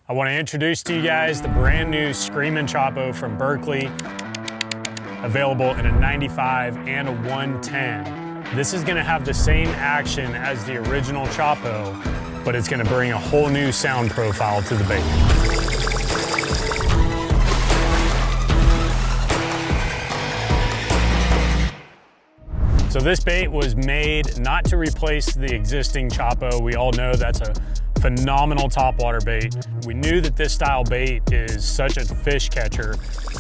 I want to introduce to you guys the brand new Screamin Choppo from Berkley, available in a 95 and a 110. This is going to have the same action as the original Choppo, but it's going to bring a whole new sound profile to the bait. So this bait was made not to replace the existing Choppo. We all know that's a phenomenal topwater bait. We knew that this style bait is such a fish catcher.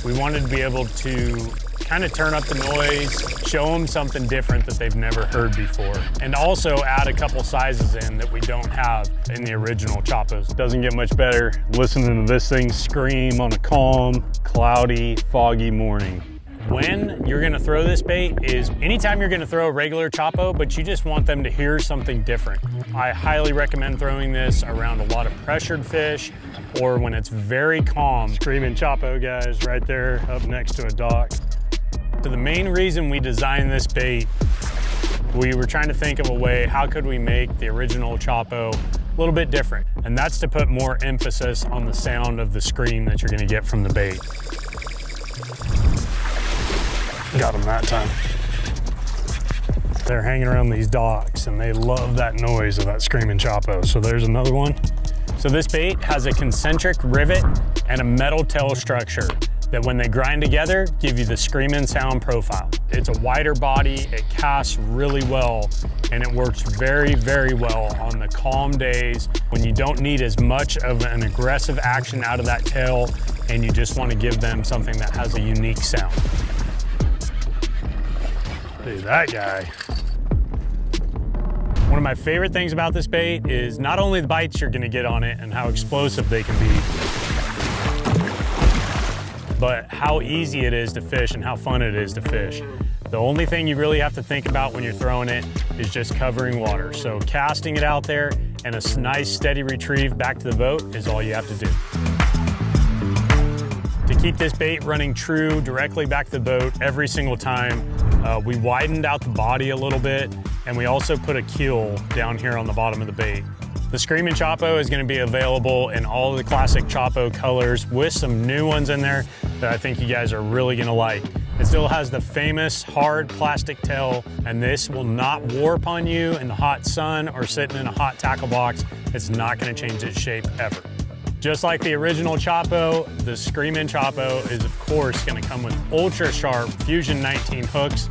We wanted to be able to kind of turn up the noise, show them something different that they've never heard before, and also add a couple sizes in that we don't have in the original Choppos. Doesn't get much better listening to this thing scream on a calm, cloudy, foggy morning. When you're gonna throw this bait is anytime you're gonna throw a regular Choppo, but you just want them to hear something different. I highly recommend throwing this around a lot of pressured fish or when it's very calm. Screamin Choppo, guys, right there up next to a dock. So the main reason we designed this bait, we were trying to think of a way, how could we make the original Choppo a little bit different? And that's to put more emphasis on the sound of the scream that you're gonna get from the bait. Got them that time. They're hanging around these docks and they love that noise of that Screamin Choppo. So there's another one. So this bait has a concentric rivet and a metal tail structure that when they grind together, give you the Screamin sound profile. It's a wider body, it casts really well, and it works very, very well on the calm days when you don't need as much of an aggressive action out of that tail and you just want to give them something that has a unique sound. Dude, that guy. One of my favorite things about this bait is not only the bites you're gonna get on it and how explosive they can be, but how easy it is to fish and how fun it is to fish. The only thing you really have to think about when you're throwing it is just covering water. So casting it out there and a nice steady retrieve back to the boat is all you have to do. To keep this bait running true directly back to the boat every single time, we widened out the body a little bit, and we also put a keel down here on the bottom of the bait. The Screamin Choppo is going to be available in all of the classic Choppo colors with some new ones in there that I think you guys are really going to like. It still has the famous hard plastic tail, and this will not warp on you in the hot sun or sitting in a hot tackle box. It's not going to change its shape ever. Just like the original Choppo, the Screamin Choppo is of course going to come with ultra sharp Fusion 19 hooks.